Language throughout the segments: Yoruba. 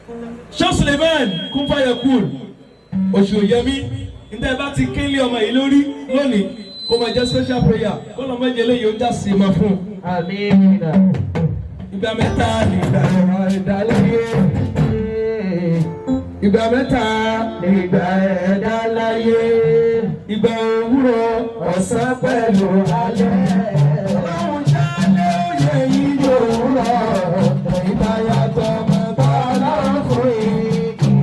Sheikh Suleiman kun fayakun oṣù yẹmi níta ẹ bá ti kéle ọmọ yìí lórí lónìí kó máa jẹ́ special prayer kó lọ́ máa jẹ́ léyìí ó ń já sí ma fún. Àmín. Ìgbà mẹ́ta ni ìdálẹ́yẹ. Ìgbà mẹ́ta ni ìgbà ẹ̀dá láyé. Ìgbà òwúrọ̀ ọ̀sán pẹ̀lú alẹ́. Ọlọ́run jálẹ̀ òye yìí lòwúrọ̀. Ìgbà yàtọ̀ mẹ́ta lọ́rùn fún yìí.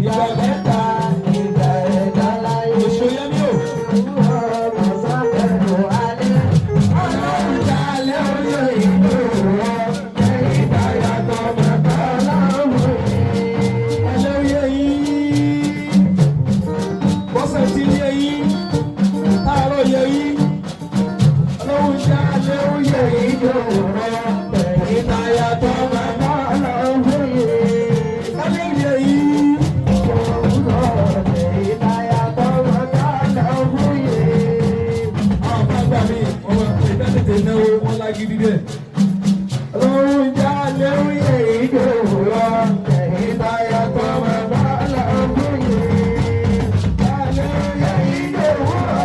Ìgbà mẹ́ta ni ìgbà ẹ̀dá láyé. Oṣù yẹmi o. Òwúrọ̀ ọ̀sán pẹ̀lú alẹ́. Ọlọ́run jálẹ̀ òye yìí lòwúrọ̀. Ìgbà yàtọ̀ mẹ́ta lọ́rùn fún yìí. Ẹlẹ́yẹ yìí. Bọ́sẹ̀ ti yẹ yìí. Àárọ̀ yẹ yìí. Ọlọ́run jálẹ̀ òye yìí lòwúrọ̀. Ìgbà yàtọ̀ mẹ́ta lọ́rùn fún yìí. Ẹlẹ́yẹ yìí. Ìgbà yàtọ̀ mẹ́ta lọ́rùn fún yìí. Àwọn kan gbà mí, ọmọ ìgbà tètè náwó wọn lágídí dẹ̀. Ọlọ́run jálẹ̀ òye yìí lòwúrọ̀. Ìgbà yàtọ̀ mẹ́ta lọ́rùn fún yìí. Jálẹ̀ òye yìí lòwúrọ̀.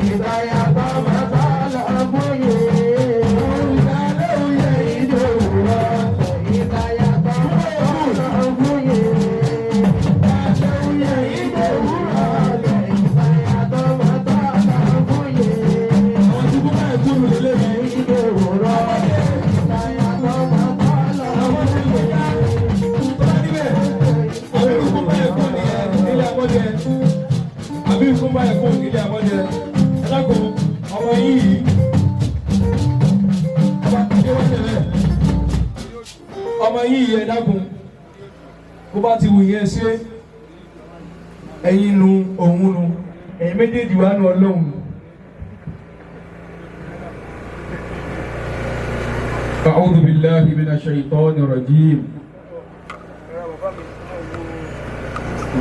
Ìgbà yàtọ̀ mẹ́ta lọ́rùn fún yìí. Jálẹ̀ òye yìí lòwúrọ̀. Ìgbà yàtọ̀ mẹ́ta lọ́rùn fún yìí. Jálẹ̀ òye yìí lòwúrọ̀. Ìgbà yàtọ̀ mẹ́ta lọ́rùn fún yìí. Àwọn tí kò bá ẹ̀kú mi lè lè yìí lòwúrọ̀. Ìgbà yàtọ̀ mẹ́ta lọ́rùn fún yìí. Àbí ìkún bá ẹ̀kọ́ nílé àmọ́jẹ ẹlẹ́kùn ọmọ yìí ọmọ yìí ẹ̀dákun bó bá ti wù yẹn ṣe ẹ̀yin nu òun nu ẹ̀yin méjèèjì wà nù ọlọ́run. A'udhu billahi minash shaitani rajim.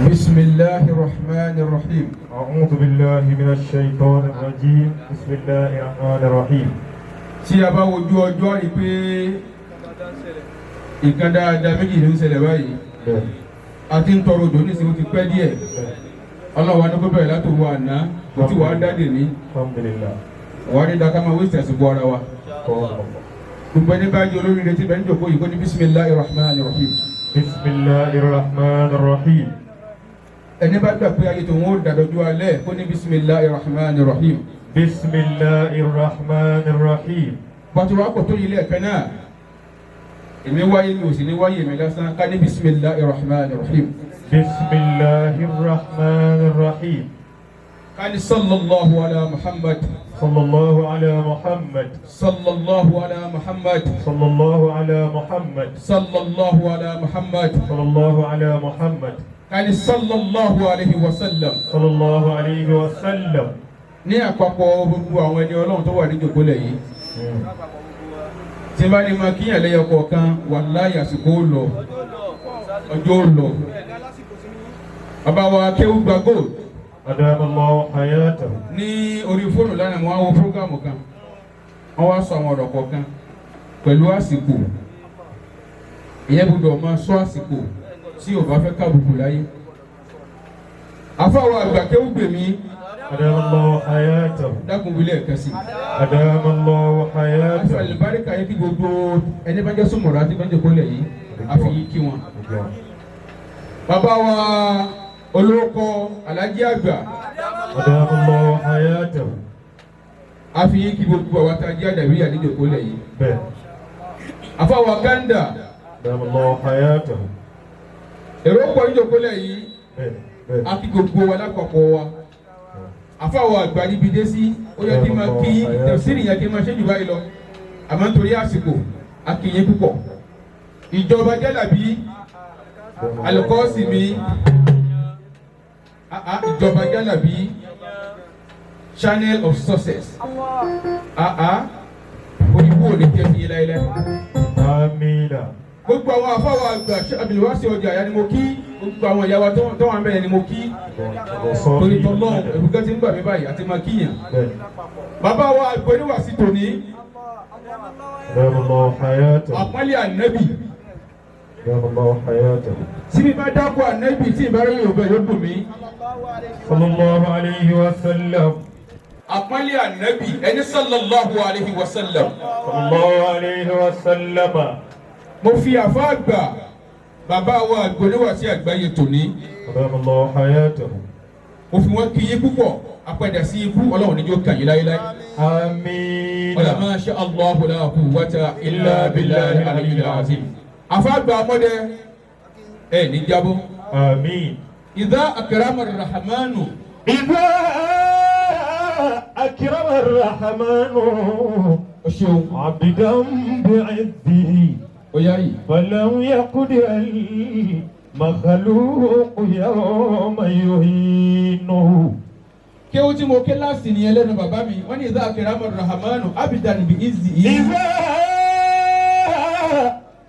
بسم الله الرحمن الرحيم. أعوذ بالله من الشيطان الرجيم. بسم الله الرحمن الرحيم. Tí a bá wojú ọjọ́ rí pé nǹkan dáadáa méjì ló ń ṣẹlẹ̀ báyìí a ti ń tọrọ òjò nísìnyí ó ti pẹ́ díẹ̀ ọlọ́wọ́ adókò bẹ̀rẹ̀ láti owó àná kò tí wàá dáde ní Alhamdulillah. wàá rí dáká máa wéṣẹ̀ àsìkò ara wa gbogbo ẹni bá jẹ́ olóríire tí bẹ́ẹ̀ ń jòkó yìí kó ní bisimilahi rahman rahim. بسم الله الرحمن الرحيم. ẹni bá gbà pé ayé tó ń wó dàdọ́jú alẹ́ kó ní bisimilahi rahman rahim. بسم الله الرحمن الرحيم. pàtó wa kò tó yìí lẹ́ẹ̀kan náà èmi wáyé mi ò sì ní wáyé mi lásán ká ní bisimilahi rahman rahim. بسم الله الرحمن الرحيم. ká ní sallallahu ala muhammad. صلى الله على محمد. sallallahu ala muhammad. صلى الله على محمد. sallallahu ala muhammad. صلى الله على محمد. ká ní sallallahu alayhi wa sallam. صلى الله عليه وسلم. ní àpapọ̀ gbogbo àwọn ẹni ọlọ́run tó wà ní ìjòkólẹ̀ yìí tí bá ní máa kíyàn lẹ́yọ kọ̀ọ̀kan wàláhì àsìkò ó lọ ọjọ́ ó lọ. bàbá wa Kéwúgba Gold أدام الله حياته. ní orí fóònù lánàá mo wá wo prógámù kan wọ́n wá sọ àwọn ọ̀rọ̀ kọ̀ọ̀kan pẹ̀lú àsìkò ìyẹn gbọdọ̀ máa sọ àsìkò tí ò bá fẹ́ kábùkù láyé. àfáwọn àgbà Kéwúgbèmí أدام الله حياته. dákun wílẹ̀ ẹ̀kan sí. أدام الله حياته. àfẹ́ àlùbáríkà yẹ kí gbogbo ẹni bá jẹ́ súnmọ̀rọ̀ àti bẹ́ńjẹ̀ kólẹ̀ yìí àfi yí kí wọn. bàbá wa olóko alájí àgbà أدام الله حياته. àfi yí kí gbogbo àwọn àtàjí àdàbí àdíjẹ̀ kólẹ̀ yìí. بل àfáwà Ganda أدام الله حياته. èrò pọ̀ níjẹ̀ kólẹ̀ yìí بل بل àfi gbogbo wa lápapọ̀ wa. àfáwà àgbà níbi dé sí ó yẹ kí n máa kí tẹ̀síìrì yẹn kí n máa ṣe jù báyìí lọ àmọ́ nítorí àsìkò akínyìn púpọ̀. ìjọba Jálàbí Alukọ́sìmí ìjọba Jálàbí channel of success òyìnbó ò ní kí ẹ fi yé láyé lẹ́nu. آمين. gbogbo àwọn afáwà àgbà Abdulwasi ọjà àyà ni mo kí gbogbo àwọn ìyá wa tó wà mẹ́rin ni mo kí torí tọ́lọ́ ẹ̀rùkẹ́ ti ń gbà mí báyìí àti máa kíyàn. بل bàbá wa àgbẹ̀níwàsí tòní أدام الله حياته. àpọ́nlé ànábì أدام الله حياته. tí mi bá dákọ̀ ànábì tí ìbára yóò bẹ̀ yóò dùn mí. صلى الله عليه وسلم. àpọ́nlé ànábì ẹni sallallahu alayhi wa sallam. صلى الله عليه وسلم. mo fi àfa àgbà bàbá wa àgbòníwà sí àgbáyé tòní. أدام الله حياته. mo fi wọn kí yín púpọ̀ apẹ̀dà sí ikú ọlọ́run níjó kàn yín láéláé. آمين. wala ma sha Allahu la quwwata illa billahi al-aliyyil azim. àfa àgbà ọmọdé ẹ ní jábọ́. آمين. idha akrama ar-rahmanu. إذا أكرم الرحمن o ṣeun. عبدا بعزه ó yá yìí. فلم يقدر المخلوق يوم يهينه. kéwú tí mo ké láti nìyẹn lẹ́nu bàbá mi wọ́n ní idha akrama ar-rahmanu abidan bi izzihi. إذا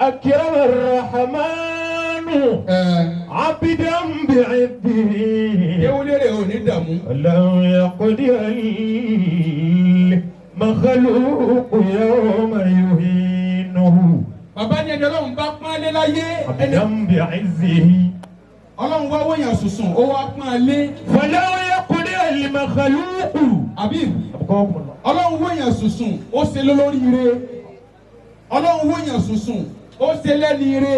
أكرم الرحمن عبدا بعزه kéwú lérè ò ní dààmú. فلم يقدر المخلوق يوم يهينه. bàbá ní ẹni ọlọ́run bá pọ́n lé láyé ẹni عبدا بعزه ọlọ́run wá wọ̀nyàn sùsùn ó wá pọ́n lé. فلو يقدر المخلوق. àbí أبقاكم الله. ọlọ́run wọ̀nyàn sùsùn ó ṣe lólóríire ọlọ́run wọ̀nyàn sùsùn ó ṣe lẹ́niire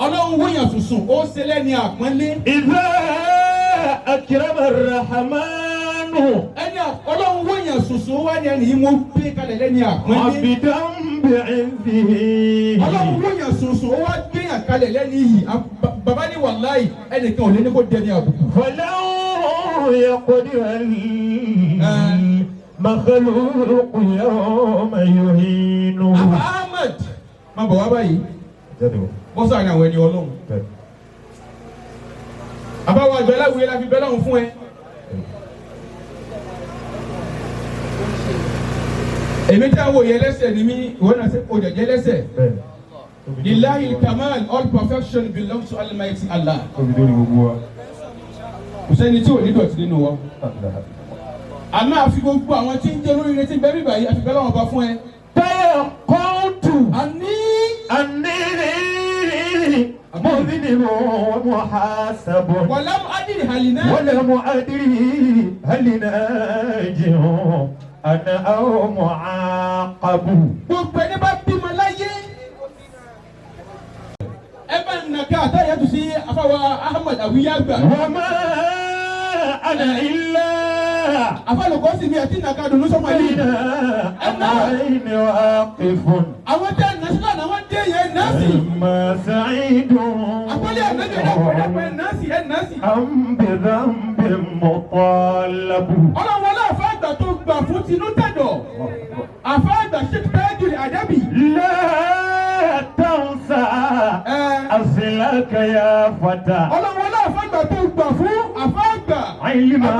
ọlọ́run wọ̀nyàn sùsùn ó ṣe lẹ́ni àpọ́nlé. إذا أكرم الرحمن ẹni ọlọ́run wọ̀nyàn sùsùn wá ní ẹni yìí mo gbé kalẹ̀ lẹ́ni àpọ́nlé. عبدا بعزه ọlọ́run wọ̀nyàn sùsùn ó wá gbé yàn kalẹ̀ lẹ́ni yìí bàbá ní wàláì ẹnìkan ò lé ní kó dẹni àbùkù. فلو يقدر المخلوق يوم يهينه. Ahmed máa bọ̀ wá báyìí جدو. bọ́sà ní àwọn ẹni ọlọ́run. àbáwọ̀ àgbẹ̀láwìí la fi bẹ́ lọ́hùn fún ẹ. èmi tí a wò yẹ lẹ́sẹ̀ ni mí ìwọ náà ṣe kò jẹ̀jẹ̀ lẹ́sẹ̀. lillahi kamal all perfection belongs to Almighty Allah. kò sẹ́ni tí ò ní dọ̀tí nínú wa. àmọ́ àfi gbogbo àwọn tí ń jẹ́ lórí retí bẹ́ẹ̀ bíbá yìí àfi bẹ́ẹ̀ lọ́wọ́ bá fún ẹ. تيقنت àní أني مذنب ومحاسب wàlámù adìrì hàlìnà. ولم أدري هل ناجي أنا أو معاقب. gbogbo ẹni bá bímọ láyé. ẹ bá nàka àtàyàtú sí afáwa Ahmed awiyagba. وما أنا إلا afálùkọ́ sì bí ẹtí nàka dùnú sọmọ yìí. بين أمرين واقف àwọn tẹ nàṣílà náà wọ́n dé yẹn nọ́ọ̀sì. إما سعيد àpọ́lẹ́ ànágbé dàpọ̀ nọ́ọ̀sì ẹ̀ nọ́ọ̀sì. أم بذنب مطالب. ọlọ́wọ́ náà àfa àgbà tó gbà fún tinú tẹ̀dọ̀. àfa àgbà ṣe tẹ́jú àdábì. لا تنسى أصلك يا فتى. ọlọ́wọ́ náà àfa àgbà tó gbà fún àfa àgbà. علما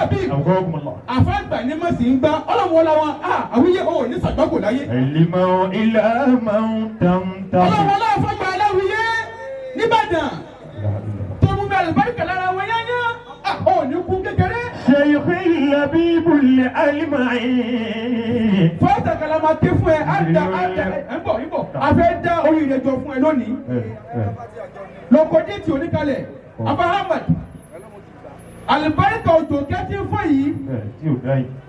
àbí أبوكم الله. àfa àgbà ní má sì ń gbá ọlọ́wọ́ làwọn àwíyé ò ní sàgbàgbò láyé. علما إلى من تمتع. ọlọ́wọ́ náà àfa àgbà aláwíyé nìbàdàn tó mú bẹ́ẹ̀ lùbáríkà lára wọn yányá ò ní kú kékeré. شيخ اللبيب الألمعي. fọ́ọ̀tà kalama ké fún ẹ àdá ń bọ̀ àfẹ́ dá oríire jọ fún ẹ lónìí. lọ́kọ̀dé tí oníkalẹ̀ Ahmed alibarika òjò kẹ́tí fún yìí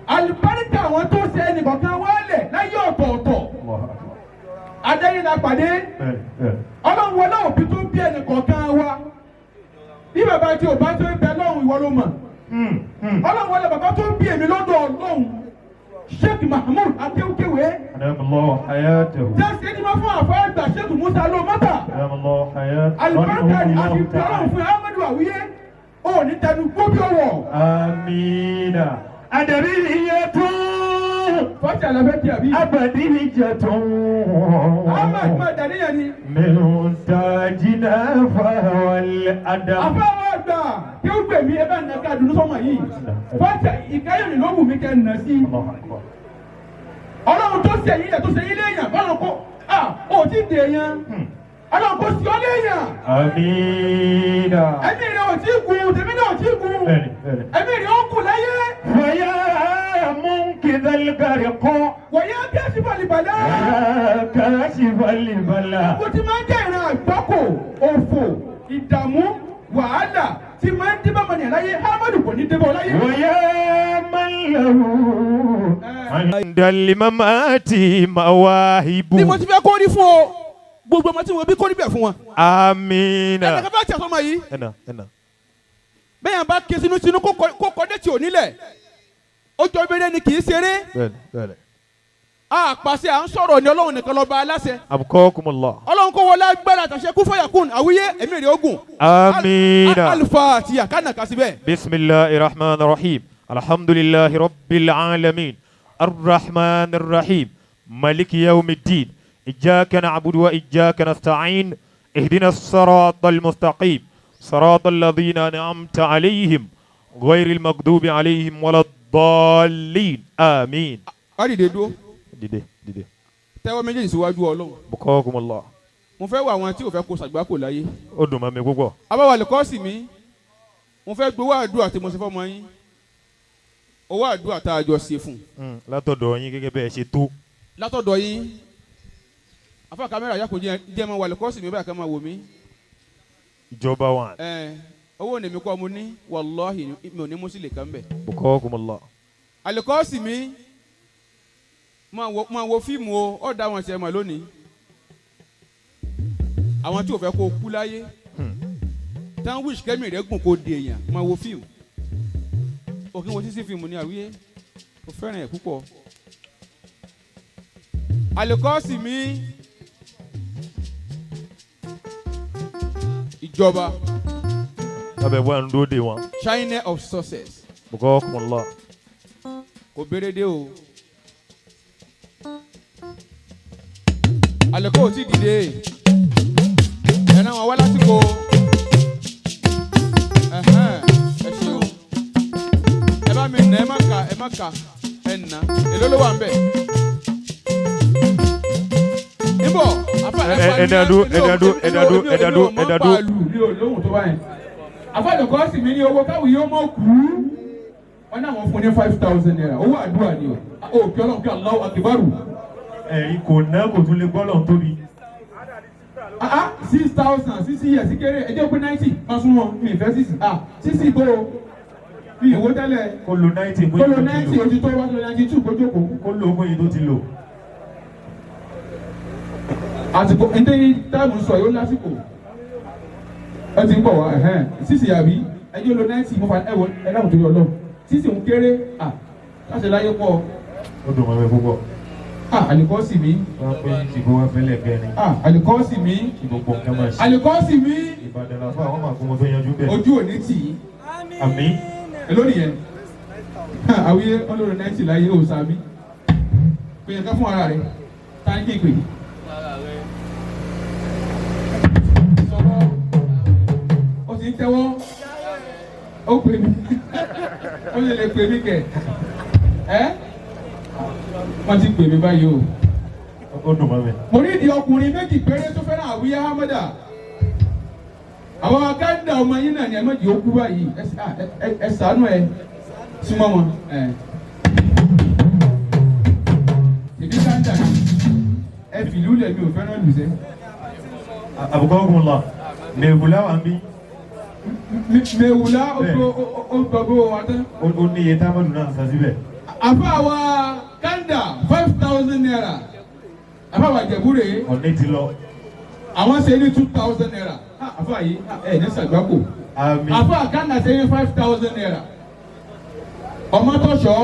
alibarika àwọn tó ṣe ẹnìkọ̀ọ̀kan wálẹ̀ láyé ọ̀tọ̀ọ̀tọ̀ adéyìn la pàdé ọlọ́run wọlé òbí tó bí ẹnìkọ̀ọ̀kan wa bí bàbá tí ò bá tó ń bẹ lọ́hùn ìwọ ló mọ̀ ọlọ́run wọlé bàbá tó bí èmi lọ́dọ̀ ọlọ́run Sheikh Mahmoud akéwkéwé أدام الله حياته. jẹ́sí ẹni máa fún àfọ́ ẹgbà Sheikh Musa ló mọ́tà أدام الله حياته. alibarika ni a الله fi fi ọlọ́run تعالى. fún Ahmed Awiye ó ní tẹnu gbóbi ọwọ́. آمين. أدبية fọ́ọ̀tì àlàfẹ́ tí a bí. أبدية Ahmed máa dàníyàn ni. من تاجنا فهو الأدب. afẹ́wọ́ àgbà kí ó gbè mí ẹ bá nà ká dunu sọ́mọ yìí. fọ́ọ̀tì ìkáyọ̀nì ló wù mí kẹ́ nà sí. الله أكبر. ọlọ́run tó ṣe yín lẹ̀ tó ṣe yín léèyàn bọ́lá kó ó ti dè yẹn. ọlọ́run kò sí ọ léèyàn. آمين. ẹ̀mí rẹ̀ ò tí gun tèmi náà ò tí gun. ẹ̀mí rẹ̀ ó kù láyé. فيا منقذ الغرق wọ̀nyí á kẹ́sì balìbalẹ̀. يا كاشف البلاء. mo ti máa ń jẹ́ ìran ìdààmú wàhálà tí máa ń dé bá mọ̀nìyàn láyé Ahmadu kò ní débọ̀ láyé. ويا من له عند الممات مواهب. bí mo ti fẹ́ kó rí fún ọ gbogbo ọmọ tí mo bí kó rí bẹ̀ fún wọn. آمين. ẹnì kan bá ti àfọmọ yìí أنا bẹ́ẹ̀ yẹn bá ké sínú kó kọ́dé tí ò nílẹ̀ ó jọ bẹ́ẹ̀ ni kì í ṣeré بل àpàṣẹ à ń sọ̀rọ̀ ní ọlọ́run nìkan lọ́ba aláṣẹ أبقاكم الله. ọlọ́run kó wọlé agbára àtàṣe kún fọyàkùn àwíyé ẹ̀mí rẹ̀ ogun. آمين. alifa àti àkànnà kà síbẹ̀. بسم الله الرحمن الرحيم الحمد لله رب العالمين الرحمن الرحيم مالك يوم الدين إياك نعبد وإياك نستعين اهدنا الصراط المستقيم صراط الذين أنعمت عليهم غير المغضوب عليهم ولا الضالين آمين. a dìde dúró dìde tẹ́wọ́ méjèèjì síwájú ọlọ́run. بقاكم الله. mo fẹ́ wọ àwọn tí ò fẹ́ kó ṣàgbákò láyé. ó dùn mọ́ mi púpọ̀. abáwálé kọ́ọ̀sì mi mo fẹ́ gbowó àdúrà tí mo ṣe fọ́mọ yín owó àdúrà tá a jọ ṣe fún. látọ̀dọ̀ yín gẹ́gẹ́ bẹ́ẹ̀ ṣe tó. látọ̀dọ̀ yín afa kámẹ́rà yà kò jẹ́ mọ́ wálé kọ́ọ̀sì mi báyìí ká máa wò mí. ìjọba wa. owó ni mi kọ́ mo ní wàláhì mi ò ní mú sílẹ̀ kan bẹ̀. بقاكم الله. àlẹ́kọ́ọ̀sì mi máa wo fíìmù o ọ̀ dá wọn ṣe mọ̀ lónìí àwọn tí ò fẹ́ kó kú láyé tán wíṣ kẹ́mì rẹ̀ gùn kó di èèyàn máa wo fíìmù òkè wo sísí fíìmù ní àwíyé ó fẹ́ràn ẹ̀ púpọ̀ àlẹ́kọ́ọ̀sì mi ìjọba lábẹ́ wà ń dúró de wọn. China of success بقاكم الله. kò béèrè dé o àlẹ́kọ́ ò tí dìde ẹ̀nà wọn wá lásìkò ẹ ṣeun ẹ bá mi nà ẹ má kà ẹ nà èló ló wà ń bẹ̀. níbọ̀ ẹ̀dàdú. mi ò lóhùn tó báyìí àfọ̀dùkọ́ sì mí ní owó káwé yóò mọ̀ kú wọn náà wọ́n fún ní 5,000 naira owó àdúrà ni o kí ọlọ́run kí Allahu Akbaru. ẹ̀yin kò ná kò tún lè gbọ́ lọ́n tóbi. 6,000 sísí yẹ sí kéré ẹjẹ́ pé 90 máa sún wọn mi ìfẹ́ sísí bó o mi ìwó tẹ́lẹ̀ kó lo 90 mú kó lo 90 ojú tó wá lo 92 kó jókòó. kó lo ogún yìí tó ti lò. àsìkò ẹ̀ńtẹ́ táàmù sọ yóò lásìkò ẹ ti ń bọ̀ wá sísí àbí ẹjẹ́ lo 90 mo fa ẹ̀wọ̀ ẹ̀dá òtún yọ lọ sísí ń kéré láti láyé pọ̀. ó dùn mọ́ mi púpọ̀. àlìkọ́sì mi. wọ́n pé ìbò wọn fẹ́lẹ̀ bẹ́ẹ̀ ni. àlìkọ́sì mi. ìbòpọ̀ nǹkan máa ṣe. àlìkọ́sì mi. Ìbàdàn làfà àwọn máa kó mo tó yanjú bẹ́ẹ̀. ojú òní tì í. àmín. lónìí yẹn àwíyé ọlọ́run 90 láyé ó sàmí pé yẹn ká fún ara rẹ tá ń kéèpè. sọ̀rọ̀ ó sì ń tẹ́wọ́ ó pè mí ó lè pè mí kẹ̀ wọ́n ti pè mí báyìí o. ó dùn mọ́ mi. mo ní ìdí ọkùnrin méjì péré tó fẹ́ràn àwíyá Ahmada àwọn akáńdà ọmọ yín náà ni ẹ méjì ó kú báyìí ẹ ṣàánú ẹ súnmọ́ wọn. ìbí káńdà ẹ fìlú lẹ̀ mi ò fẹ́ràn lùsẹ́. àbùkọ́ ogun lọ mẹ́wùlá wà ń bí. mẹ́wùlá ó gbàgbọ́ wa tán. ó ní iye táwọn náà ń san síbẹ̀. àfàwà kanda 5,000 naira àfàwà jẹ̀búrè. ọ̀nẹ́ ti lọ. àwọn ṣe ní 2,000 naira àfàwà yìí ní sàgbákò. àmín. àfàwà kanda ṣe ní 5,000 naira. ọmọ tó sọ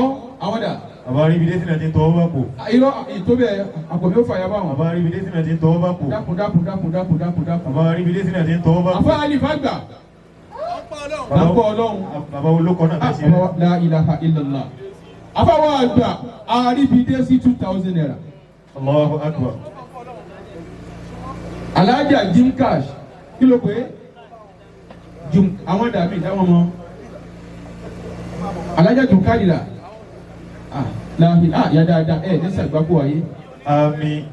àwọn dà. àbá rí ibi dé sínú ẹ̀ ti ń tọwọ́ bá kò. irọ́ ètò bẹ́ẹ̀ àkọ́bí ó fàyà báwọn. àbá rí ibi dé sínú ẹ̀ ti ń tọwọ́ bá kò. dákun. àbá rí ibi dé sínú ẹ̀ ti ń tọwọ́ bá kò. àfàwà àlìfà gbà. lápò ọlọ́run. bàbá olókọ náà ti ṣe. la ilaha illallah. àfàwà àgbà àríbidé sí 2,000 naira. Allahu akbar. alájà jim cash kí ló pé jum àwọn dàbí ìdáwọn mọ alájà jum kádìlà láàbí yà dáadáa ẹ ní sàgbákò ayé. àmín.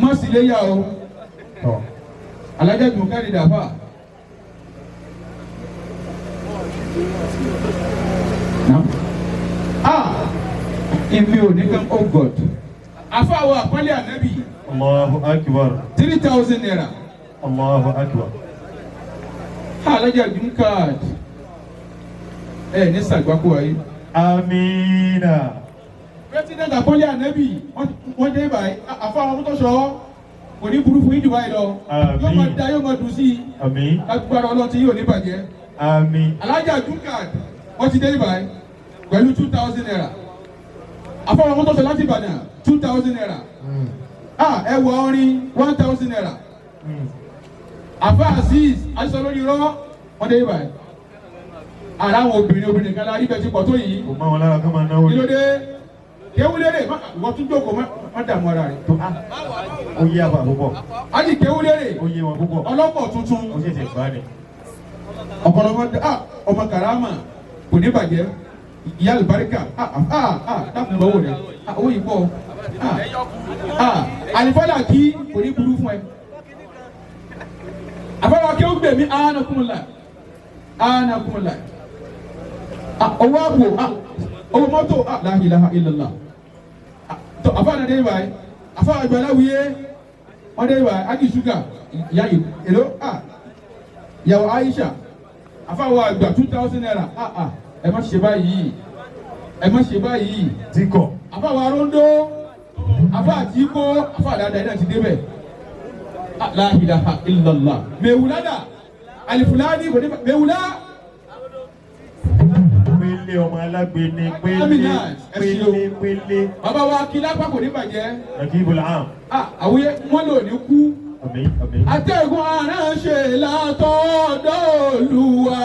má sì lè yà o alájà jum kádìlà fà. èmi ò ní kan oh God àfàwọ̀ àpọ́nlé ànábì. Allahu akbar. 3,000 naira. Allahu akbar. alájà Jumcard ẹ ní sàgbákò ayé. Amina. president akọ́lé ànábì wọ́n dé báyìí àfọwọ́n tó sọ kò ní burú fún yín jù báyìí lọ. yóò máa da yóò máa dùn sí i. Àmín. agbára ọlọ́run tí yóò ní bàjẹ́. Àmín. alájà Jumcard wọ́n ti dé báyìí pẹ̀lú 2,000 naira. àfọwọ́n tó sọ láti Ìbàdàn 2,000 naira. ẹ wọ orin 1,000 naira. àfa Azeez aṣọ lórí rọ wọ́n dé báyìí. ara àwọn obìnrin kan lárí bẹ́ẹ̀ ti pọ̀ tó yìí. Kò máa wọn lára kán máa náwó. kí ló dé kéwúlérè wọ́n tún jókòó má dààmú ara rẹ̀. Ó yé àbá púpọ̀. a ti kéwúlérè Ó yé wọn púpọ̀. ọlọ́pọ̀ tuntun Ó ṣẹ̀ṣẹ̀ gbá ni. ọ̀pọ̀lọpọ̀ ọmọ karama kò ní bàjẹ́ ìyá àlùbáríkà dákun gbọ́wọ́ rẹ̀ owó yìí pọ̀ àlìfọ́dà kí kò ní burú fún ẹ. àbáwá kéwú gbèmí anakumula owó àpò owó mọ́tò la ilaha illallah tó àfáàná dé báyìí àfáà ìgbàlá wuyé wọ́n dé báyìí ájì ṣúgà ìyá yìí èlò yàwó Aisha àfáà àgbà 2,000 naira ẹ má ṣe báyìí ẹ má ṣe báyìí Tíkọ̀. àfáà rondo àfáà tí kò àfáà dáadáa náà ti débẹ̀ la ilaha illallah mewulada alifulani kò dé mewula. Pélé ọmọ alágbèéní pélé. bàbá wa kí lápá kò ní bàjẹ́. Rakibul Am. àwòye wọn lò ní kú. Àmín àmín. atẹ́gùn aránṣẹ́ látọ̀dọ̀ Olúwa.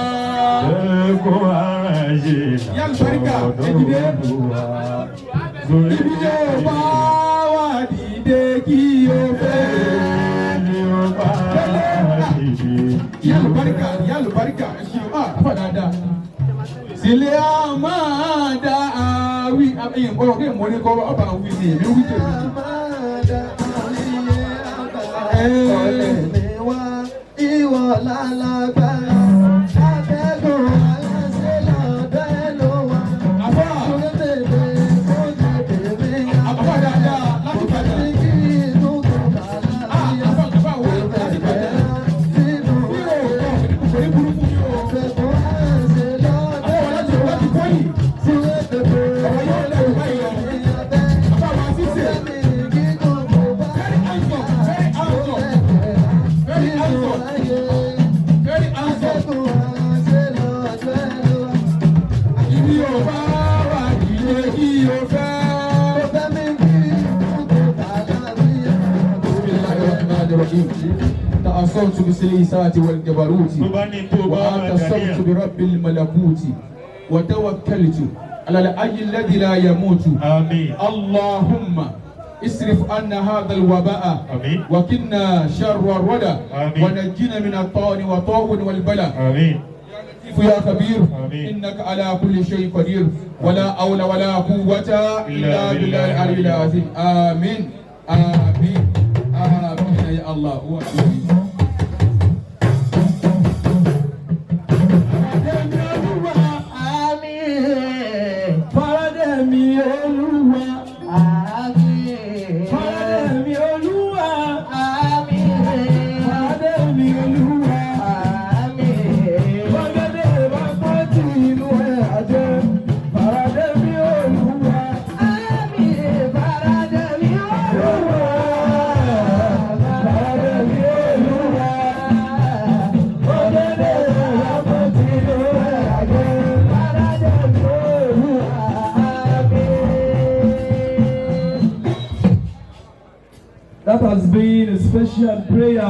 Atẹ́gùn aránṣẹ́ látọ̀dọ̀ Olúwa. Ibi yóò bá wà dìde kí o fẹ́. Yálùbáríkà ẹ ṣeun àfà dáadáa. Sílẹ̀ àmàdà àwí ẹ̀yìn bọ́lọ̀ kí èèmọ̀ ní kọ́ ọba àwí ni èmi wí tèmi. Ọ̀lẹ́ mi wá ìwọ lálágbára, atẹ́gùn aláṣẹ lọ́dọ̀ ẹ ló wà. Àfà Tètè kó tètè mi yá. àfà dáadáa láti Ìbàdàn. Kí inú kò bá láyà. Àfà wo láti Ìbàdàn. Sínú Kò ní burú fún yín o. atẹ́gùn aláṣẹ lọ́dọ̀ Àfà wọn láti wọ́n ti kọ́ yìí. Súwé tètè Ọ̀rọ̀ yóò lẹ́rù báyìí lọ. Àfà wọn sísè. Very handsome, very handsome, very handsome, very handsome. Ibi yóò bá wà dìde kí o fẹ́. تأصلت بالسليسات والجبروت Tó bá ní tó bá máa واتصلت dàníyàn. برب الملكوت وتوكلت على الحي الذي لا يموت Àmín. اللهم اصرف عنا هذا الوباء آمين. وكنا شر الردى آمين. ونجنا من الطاعن والطاعون والبلاء Àmín. يا خبير آمين. إنك على كل شيء قدير ولا حول ولا قوة إلا بالله العلي العظيم آمين آمين آمين يا الله وآمين. That has been a special prayer